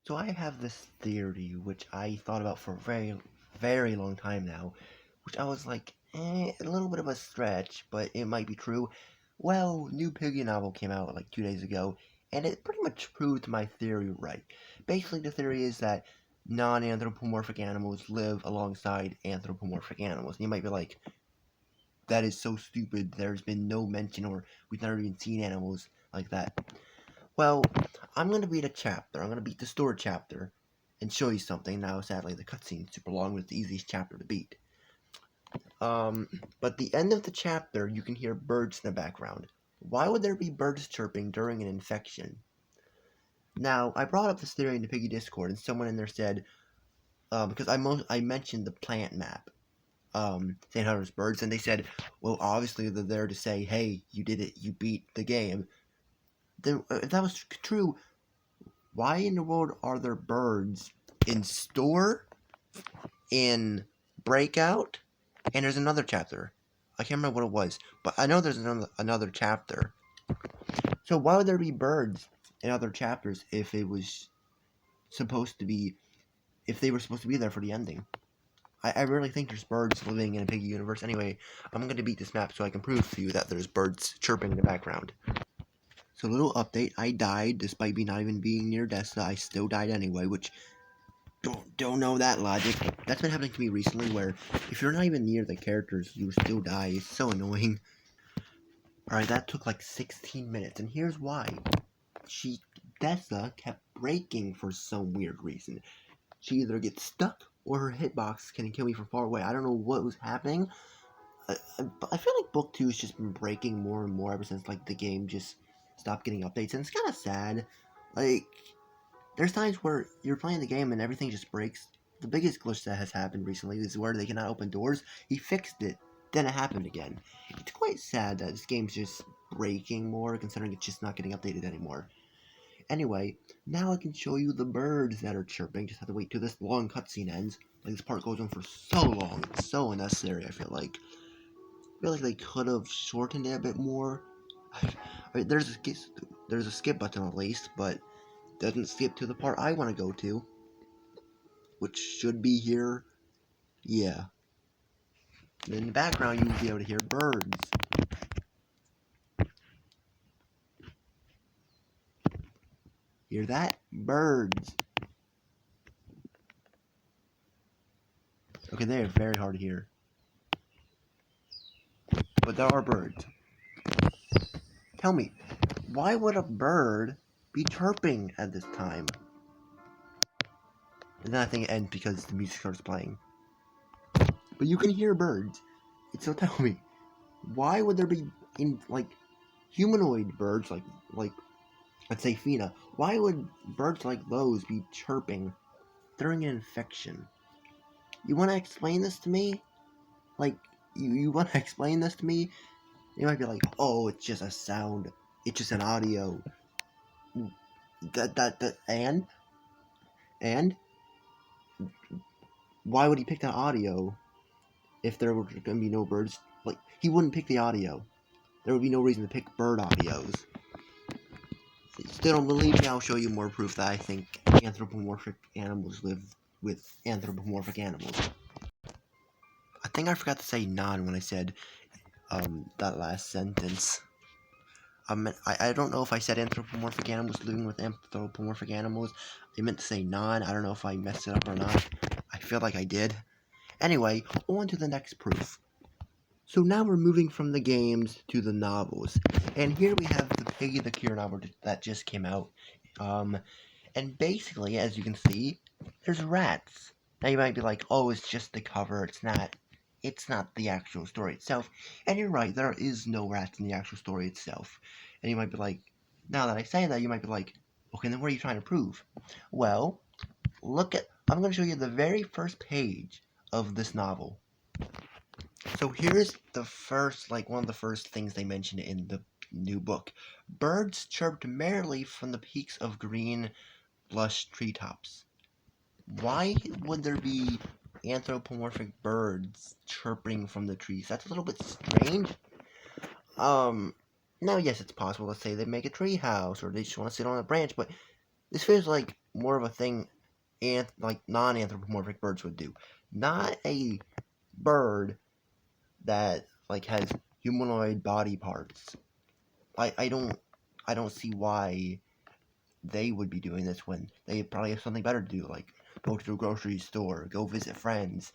So I have this theory, which I thought about for a very, very long time now, which I was like, a little bit of a stretch, but it might be true. Well, new Piggy novel came out like 2 days ago, and it pretty much proved my theory right. Basically, the theory is that non-anthropomorphic animals live alongside anthropomorphic animals. And you might be like, that is so stupid, there's been no mention, or we've never even seen animals like that. Well, I'm going to read a chapter. I'm going to beat the story chapter and show you something. Now, sadly, the cutscene's super long, but it's the easiest chapter to beat. But the end of the chapter, you can hear birds in the background. Why would there be birds chirping during an infection? Now, I brought up this theory in the Piggy Discord, and someone in there said, because I mentioned the plant map, saying how there's birds, and they said, well, obviously they're there to say, hey, you did it, you beat the game. Then, if that was true, why in the world are there birds in store, in Breakout, and there's another chapter? I can't remember what it was, but I know there's another chapter. So why would there be birds in other chapters if it was supposed to be, if they were supposed to be there for the ending? I really think there's birds living in a Piggy universe. Anyway, I'm going to beat this map so I can prove to you that there's birds chirping in the background. So, little update, I died, despite me not even being near Dessa. I still died anyway, which, don't know that logic. That's been happening to me recently, where if you're not even near the characters, you still die. It's so annoying. Alright, that took like 16 minutes, and here's why. Dessa kept breaking for some weird reason. She either gets stuck, or her hitbox can kill me from far away. I don't know what was happening. I feel like Book 2 has just been breaking more and more ever since like the game just stopped getting updates, and it's kind of sad. Like, there's times where you're playing the game and everything just breaks. The biggest glitch that has happened recently is where they cannot open doors. He fixed it, then it happened again. It's quite sad that this game's just breaking more, considering it's just not getting updated anymore. Anyway, now I can show you the birds that are chirping. Just have to wait till this long cutscene ends. Like, this part goes on for so long. It's so unnecessary, I feel like. I feel like they could have shortened it a bit more. There's a skip button at least, but it doesn't skip to the part I want to go to, which should be here. Yeah. And in the background, you will be able to hear birds. Hear that? Birds. Okay, they are very hard to hear, but there are birds. Tell me, why would a bird be chirping at this time? And then I think it ends because the music starts playing. But you can hear birds. So tell me, why would there be humanoid birds like let's say Fina? Why would birds like those be chirping during an infection? You want to explain this to me? Like, you want to explain this to me? You might be like, oh, it's just a sound. It's just an audio. And why would he pick that audio if there were going to be no birds? Like, he wouldn't pick the audio. There would be no reason to pick bird audios. Still don't believe me? I'll show you more proof that I think anthropomorphic animals live with anthropomorphic animals. I think I forgot to say non when I said that last sentence. I don't know if I said anthropomorphic animals living with anthropomorphic animals. I meant to say non. I don't know if I messed it up or not. I feel like I did. Anyway, on to the next proof. So now we're moving from the games to the novels. And here we have the Piggy the Cure novel that just came out. And basically, as you can see, there's rats. Now you might be like, oh, it's just the cover, it's not the actual story itself. And you're right, there is no rats in the actual story itself. And you might be like, now that I say that, you might be like, okay, then what are you trying to prove? Well, I'm going to show you the very first page of this novel. So here's the first, one of the first things they mention in the new book. Birds chirped merrily from the peaks of green, lush treetops. Why would there be anthropomorphic birds chirping from the trees? That's a little bit strange. Now, yes, it's possible. Let's say they make a tree house, or they just want to sit on a branch, but this feels like more of a thing like non-anthropomorphic birds would do. Not a bird that like has humanoid body parts. I don't see why they would be doing this when they probably have something better to do, like go to the grocery store, go visit friends.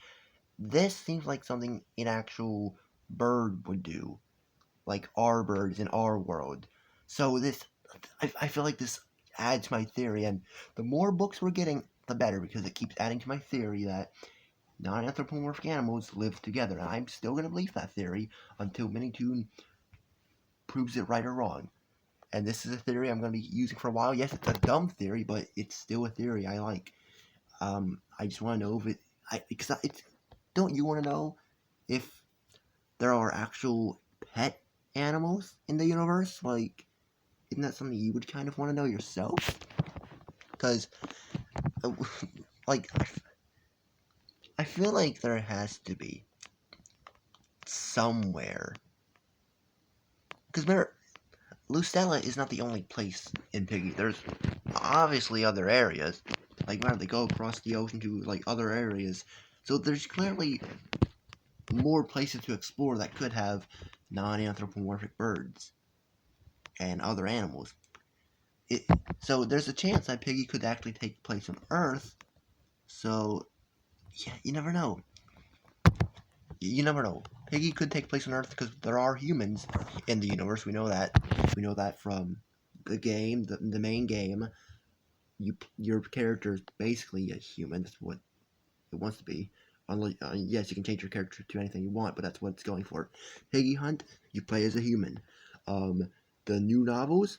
This seems like something an actual bird would do, like our birds in our world. So I feel like this adds to my theory, and the more books we're getting, the better, because it keeps adding to my theory that non-anthropomorphic animals live together. And I'm still going to believe that theory until Minitoon proves it right or wrong. And this is a theory I'm going to be using for a while. Yes, it's a dumb theory, but it's still a theory I like. I just want to know if don't you want to know if there are actual pet animals in the universe? Like, isn't that something you would kind of want to know yourself? Because, like, I feel like there has to be somewhere. Because Lucella is not the only place in Piggy. There's obviously other areas. Like, where they go across the ocean to, like, other areas. So there's clearly more places to explore that could have non-anthropomorphic birds and other animals. So there's a chance that Piggy could actually take place on Earth. So, yeah, you never know. You never know. Piggy could take place on Earth because there are humans in the universe. We know that. We know that from the game, the main game. Your character is basically a human. That's what it wants to be. Yes, you can change your character to anything you want, but that's what it's going for. Piggy Hunt, you play as a human. The new novels,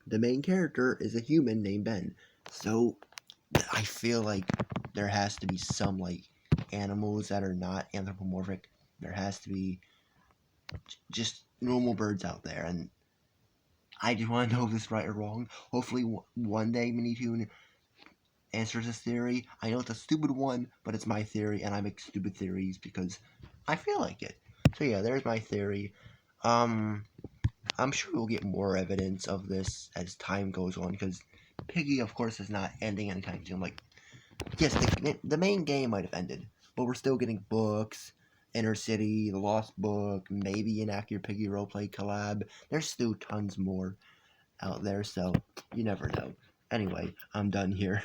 the main character is a human named Ben. So I feel like there has to be some like animals that are not anthropomorphic. There has to be just normal birds out there, and I just want to know if this is right or wrong. Hopefully, one day Minitoon answers this theory. I know it's a stupid one, but it's my theory, and I make stupid theories because I feel like it. So yeah, there's my theory. I'm sure we'll get more evidence of this as time goes on, because Piggy, of course, is not ending anytime soon. Like, yes, the main game might have ended, but we're still getting books, Inner City, The Lost Book, maybe an Accurate Piggy Roleplay collab. There's still tons more out there, so you never know. Anyway, I'm done here.